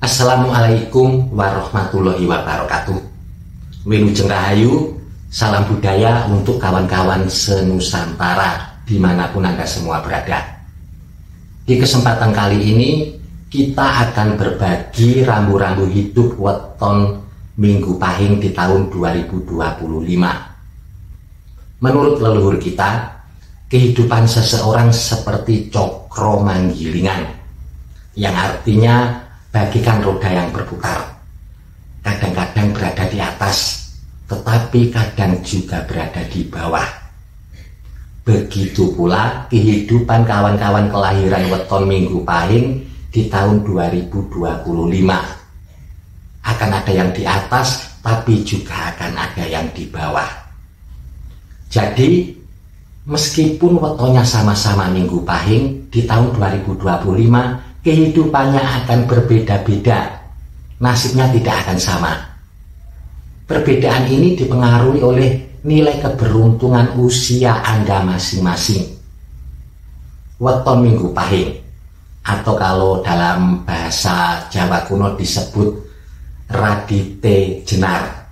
Assalamualaikum warahmatullahi wabarakatuh. Wilujeng Rahayu, salam budaya untuk kawan-kawan senusantara dimanapun Anda semua berada. Di kesempatan kali ini kita akan berbagi rambu-rambu hidup weton Minggu Pahing di tahun 2025. Menurut leluhur kita, kehidupan seseorang seperti cokro manggilingan, yang artinya bagikan roda yang berputar. Kadang-kadang berada di atas, tetapi kadang juga berada di bawah. Begitu pula kehidupan kawan-kawan kelahiran weton Minggu Pahing di tahun 2025. Akan ada yang di atas, tapi juga akan ada yang di bawah. Jadi, meskipun wetonnya sama-sama Minggu Pahing di tahun 2025, kehidupannya akan berbeda-beda, nasibnya tidak akan sama. Perbedaan ini dipengaruhi oleh nilai keberuntungan usia Anda masing-masing. Weton Minggu Pahing, atau kalau dalam bahasa Jawa kuno disebut radite jenar,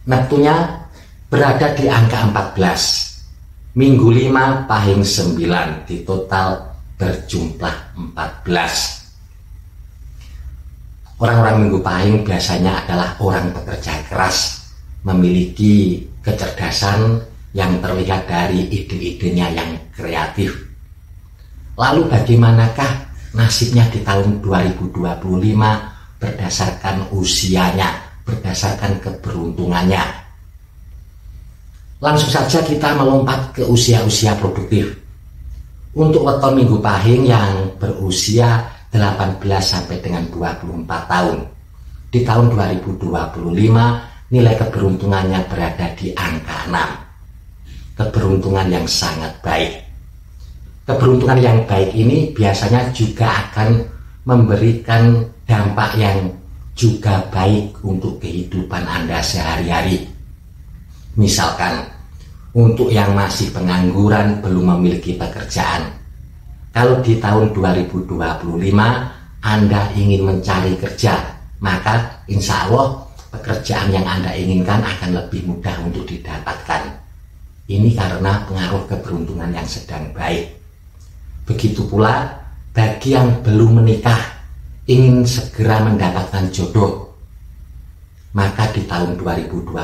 neptunya berada di angka 14, Minggu 5 Pahing 9, di total berjumlah 14. Orang-orang Minggu Pahing biasanya adalah orang pekerja keras, memiliki kecerdasan yang terlihat dari ide-idenya yang kreatif. Lalu bagaimanakah nasibnya di tahun 2025 berdasarkan usianya, berdasarkan keberuntungannya? Langsung saja kita melompat ke usia-usia produktif. Untuk weton Minggu Pahing yang berusia 18 sampai dengan 24 tahun, di tahun 2025 nilai keberuntungannya berada di angka 6. Keberuntungan yang sangat baik. Keberuntungan yang baik ini biasanya juga akan memberikan dampak yang juga baik untuk kehidupan Anda sehari-hari. Misalkan, untuk yang masih pengangguran, belum memiliki pekerjaan, kalau di tahun 2025 Anda ingin mencari kerja, maka insya Allah pekerjaan yang Anda inginkan akan lebih mudah untuk didapatkan. Ini karena pengaruh keberuntungan yang sedang baik. Begitu pula bagi yang belum menikah, ingin segera mendapatkan jodoh, maka di tahun 2025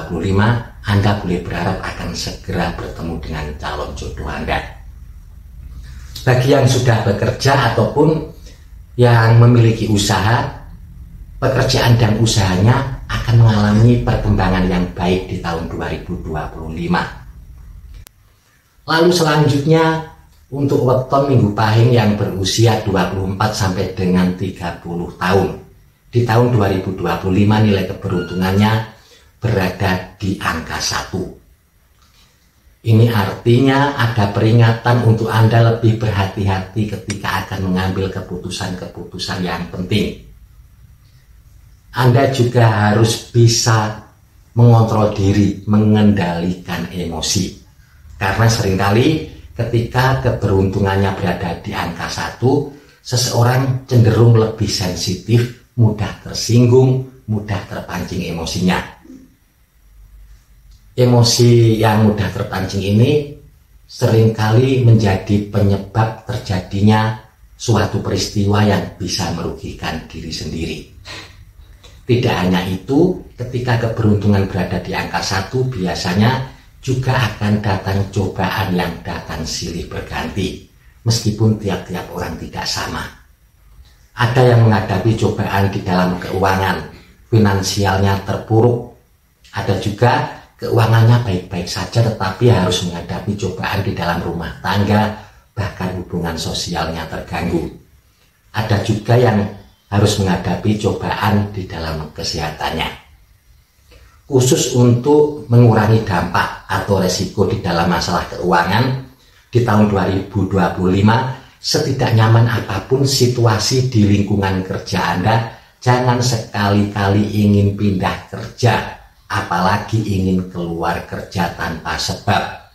Anda boleh berharap akan segera bertemu dengan calon jodoh Anda. Bagi yang sudah bekerja ataupun yang memiliki usaha, pekerjaan dan usahanya akan mengalami perkembangan yang baik di tahun 2025. Lalu selanjutnya untuk weton Minggu Pahing yang berusia 24 sampai dengan 30 tahun. Di tahun 2025 nilai keberuntungannya berada di angka 1. Ini artinya ada peringatan untuk Anda lebih berhati-hati ketika akan mengambil keputusan-keputusan yang penting. Anda juga harus bisa mengontrol diri, mengendalikan emosi. Karena seringkali ketika keberuntungannya berada di angka 1, seseorang cenderung lebih sensitif, mudah tersinggung, mudah terpancing emosinya. Emosi yang mudah terpancing ini seringkali menjadi penyebab terjadinya suatu peristiwa yang bisa merugikan diri sendiri. Tidak hanya itu, ketika keberuntungan berada di angka 1, biasanya juga akan datang cobaan yang datang silih berganti, meskipun tiap-tiap orang tidak sama. Ada yang menghadapi cobaan di dalam keuangan, finansialnya terpuruk. Ada juga keuangannya baik-baik saja tetapi harus menghadapi cobaan di dalam rumah tangga, bahkan hubungan sosialnya terganggu. Ada juga yang harus menghadapi cobaan di dalam kesehatannya. Khusus untuk mengurangi dampak atau resiko di dalam masalah keuangan, di tahun 2025 setidak nyaman apapun situasi di lingkungan kerja Anda, jangan sekali-kali ingin pindah kerja, apalagi ingin keluar kerja tanpa sebab.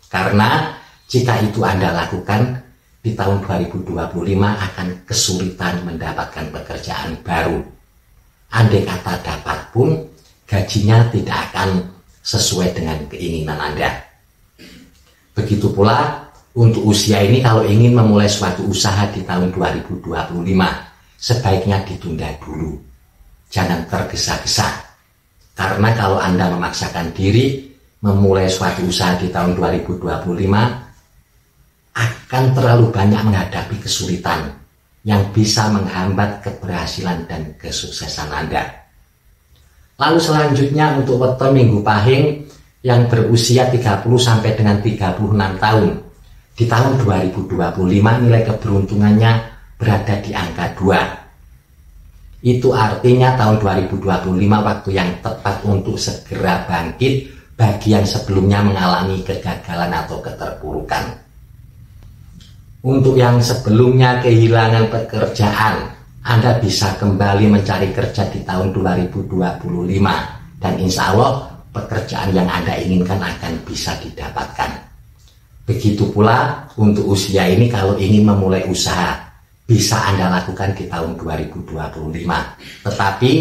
Karena jika itu Anda lakukan, di tahun 2025 akan kesulitan mendapatkan pekerjaan pekerjaan baru. Andai kata dapat pun, gajinya tidak akan sesuai dengan keinginan Anda. Begitu pula untuk usia ini, kalau ingin memulai suatu usaha di tahun 2025, sebaiknya ditunda dulu. Jangan tergesa-gesa. Karena kalau Anda memaksakan diri memulai suatu usaha di tahun 2025, akan terlalu banyak menghadapi kesulitan yang bisa menghambat keberhasilan dan kesuksesan Anda. Lalu selanjutnya untuk weton Minggu Pahing yang berusia 30 sampai dengan 36 tahun. Di tahun 2025 nilai keberuntungannya berada di angka 2. Itu artinya tahun 2025 waktu yang tepat untuk segera bangkit bagi yang sebelumnya mengalami kegagalan atau keterpurukan. Untuk yang sebelumnya kehilangan pekerjaan, Anda bisa kembali mencari kerja di tahun 2025 dan insya Allah pekerjaan yang Anda inginkan akan bisa didapatkan. Begitu pula untuk usia ini, kalau ingin memulai usaha bisa Anda lakukan di tahun 2025. Tetapi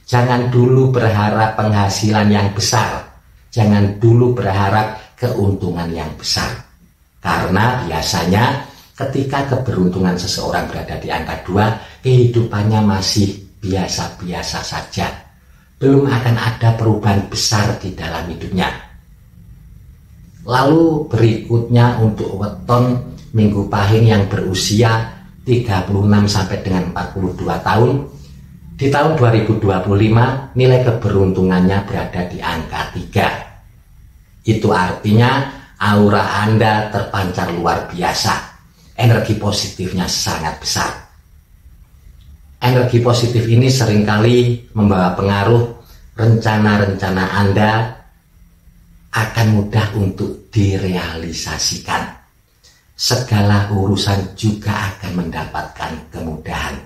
jangan dulu berharap penghasilan yang besar, jangan dulu berharap keuntungan yang besar, karena biasanya ketika keberuntungan seseorang berada di angka 2, kehidupannya masih biasa-biasa saja. Belum akan ada perubahan besar di dalam hidupnya. Lalu berikutnya untuk weton Minggu Pahing yang berusia 36 sampai dengan 42 tahun. Di tahun 2025 nilai keberuntungannya berada di angka 3. Itu artinya aura Anda terpancar luar biasa. Energi positifnya sangat besar. Energi positif ini seringkali membawa pengaruh rencana-rencana Anda akan mudah untuk direalisasikan. Segala urusan juga akan mendapatkan kemudahan.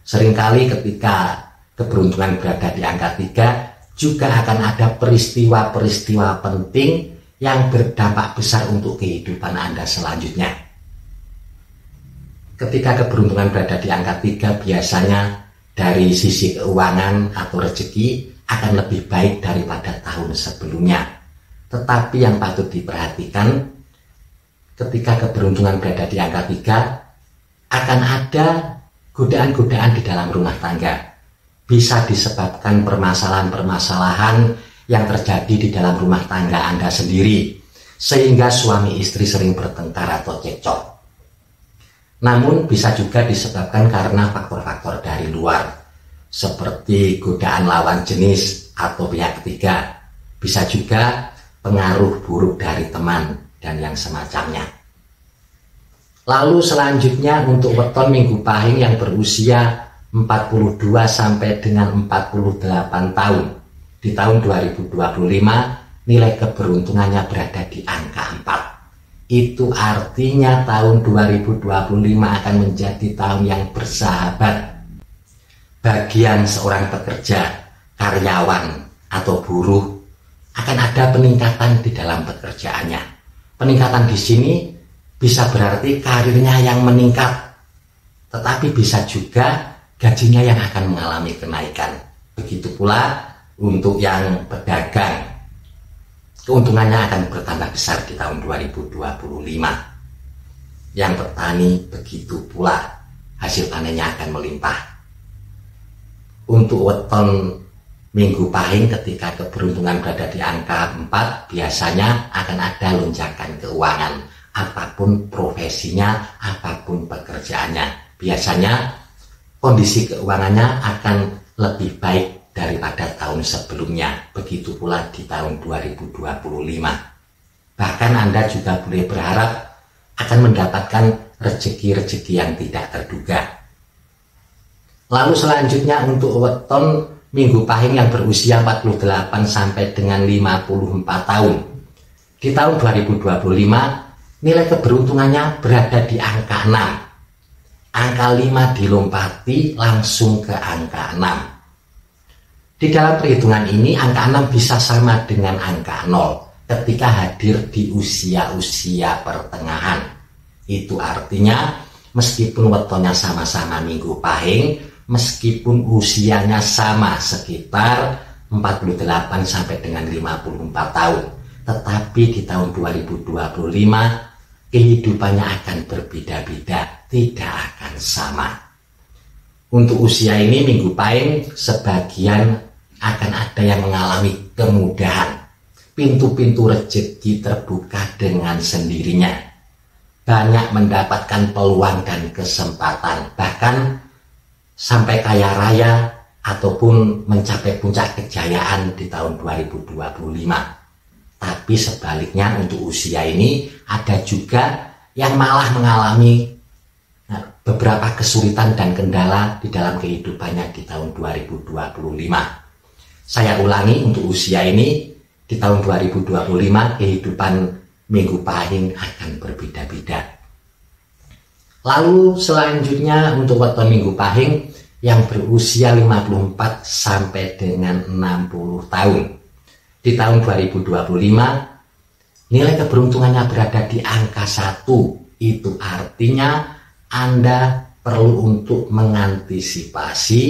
Seringkali ketika keberuntungan berada di angka 3, juga akan ada peristiwa-peristiwa penting yang berdampak besar untuk kehidupan Anda selanjutnya. Ketika keberuntungan berada di angka 3, biasanya dari sisi keuangan atau rezeki akan lebih baik daripada tahun sebelumnya. Tetapi yang patut diperhatikan, ketika keberuntungan berada di angka 3, akan ada godaan-godaan di dalam rumah tangga. Bisa disebabkan permasalahan-permasalahan yang terjadi di dalam rumah tangga Anda sendiri, sehingga suami istri sering bertengkar atau cekcok. Namun bisa juga disebabkan karena faktor-faktor dari luar, seperti godaan lawan jenis atau pihak ketiga. Bisa juga pengaruh buruk dari teman dan yang semacamnya. Lalu selanjutnya untuk weton Minggu Pahing yang berusia 42 sampai dengan 48 tahun. Di tahun 2025 nilai keberuntungannya berada di angka 4. Itu artinya tahun 2025 akan menjadi tahun yang bersahabat bagi yang seorang pekerja, karyawan atau buruh. Akan ada peningkatan di dalam pekerjaannya. Peningkatan di sini bisa berarti karirnya yang meningkat, tetapi bisa juga gajinya yang akan mengalami kenaikan. Begitu pula untuk yang pedagang, keuntungannya akan bertambah besar di tahun 2025. Yang petani begitu pula, hasil panennya akan melimpah. Untuk weton Minggu Pahing ketika keberuntungan berada di angka 4, biasanya akan ada lonjakan keuangan. Apapun profesinya, apapun pekerjaannya, biasanya kondisi keuangannya akan lebih baik daripada tahun sebelumnya. Begitu pula di tahun 2025. Bahkan Anda juga boleh berharap akan mendapatkan rezeki-rezeki yang tidak terduga. Lalu selanjutnya untuk weton Minggu Pahing yang berusia 48 sampai dengan 54 tahun. Di tahun 2025 nilai keberuntungannya berada di angka 6. Angka 5 dilompati langsung ke angka 6. Di dalam perhitungan ini angka 6 bisa sama dengan angka 0 ketika hadir di usia-usia pertengahan. Itu artinya meskipun wetonnya sama-sama Minggu Pahing, meskipun usianya sama sekitar 48 sampai dengan 54 tahun. Tetapi di tahun 2025 kehidupannya akan berbeda-beda, tidak akan sama. Untuk usia ini Minggu Pahing sebagian akan ada yang mengalami kemudahan. Pintu-pintu rezeki terbuka dengan sendirinya. Banyak mendapatkan peluang dan kesempatan, bahkan sampai kaya raya ataupun mencapai puncak kejayaan di tahun 2025. Tapi sebaliknya untuk usia ini ada juga yang malah mengalami beberapa kesulitan dan kendala di dalam kehidupannya di tahun 2025. Saya ulangi, untuk usia ini di tahun 2025 kehidupan Minggu Pahing akan berbeda-beda. Lalu selanjutnya untuk weton Minggu Pahing yang berusia 54 sampai dengan 60 tahun. Di tahun 2025 nilai keberuntungannya berada di angka 1. Itu artinya Anda perlu untuk mengantisipasi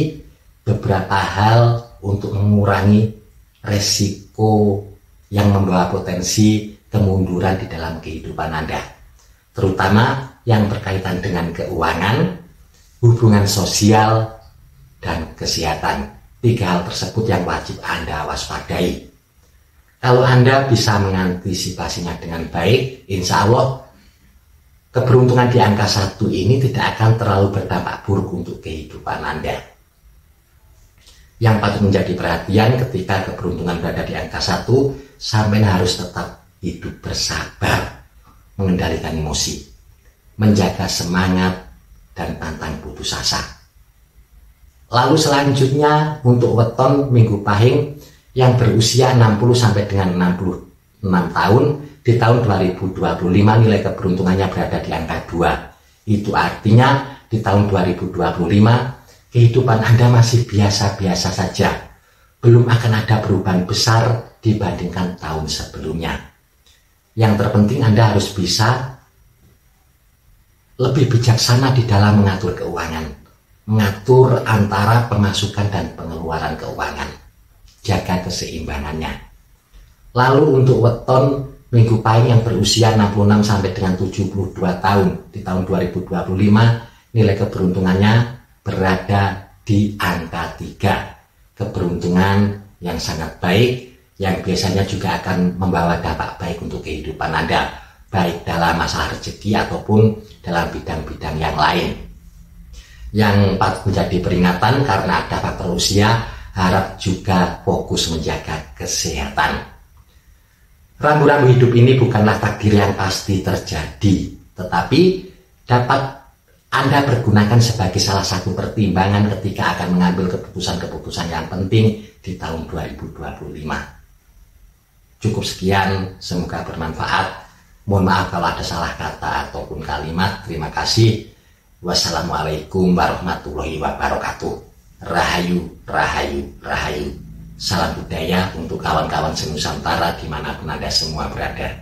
beberapa hal untuk mengurangi resiko yang membawa potensi kemunduran di dalam kehidupan Anda, terutama yang berkaitan dengan keuangan, hubungan sosial, dan kesehatan. 3 hal tersebut yang wajib Anda waspadai. Kalau Anda bisa mengantisipasinya dengan baik, insya Allah keberuntungan di angka 1 ini tidak akan terlalu berdampak buruk untuk kehidupan Anda. Yang patut menjadi perhatian ketika keberuntungan berada di angka 1, sampai harus tetap hidup bersabar, mengendalikan emosi, menjaga semangat, dan pantang putus asa. Lalu selanjutnya untuk weton Minggu Pahing yang berusia 60 sampai dengan 66 tahun, di tahun 2025 nilai keberuntungannya berada di angka 2. Itu artinya di tahun 2025 kehidupan Anda masih biasa-biasa saja. Belum akan ada perubahan besar dibandingkan tahun sebelumnya. Yang terpenting Anda harus bisa lebih bijaksana di dalam mengatur keuangan. Mengatur antara pemasukan dan pengeluaran keuangan. Jaga keseimbangannya. Lalu untuk weton Minggu Pahing yang berusia 66 sampai dengan 72 tahun di tahun 2025 nilai keberuntungannya berada di angka 3. Keberuntungan yang sangat baik yang biasanya juga akan membawa dampak baik untuk kehidupan Anda, baik dalam masalah rezeki ataupun dalam bidang-bidang yang lain. Yang patut menjadi peringatan karena ada faktor usia, harap juga fokus menjaga kesehatan. Rambu-rambu hidup ini bukanlah takdir yang pasti terjadi, tetapi dapat Anda pergunakan sebagai salah satu pertimbangan ketika akan mengambil keputusan-keputusan yang penting di tahun 2025. Cukup sekian, semoga bermanfaat. Mohon maaf kalau ada salah kata ataupun kalimat. Terima kasih. Wassalamualaikum warahmatullahi wabarakatuh. Rahayu, rahayu, rahayu. Salam budaya untuk kawan-kawan senusantara dimanapun Anda semua berada.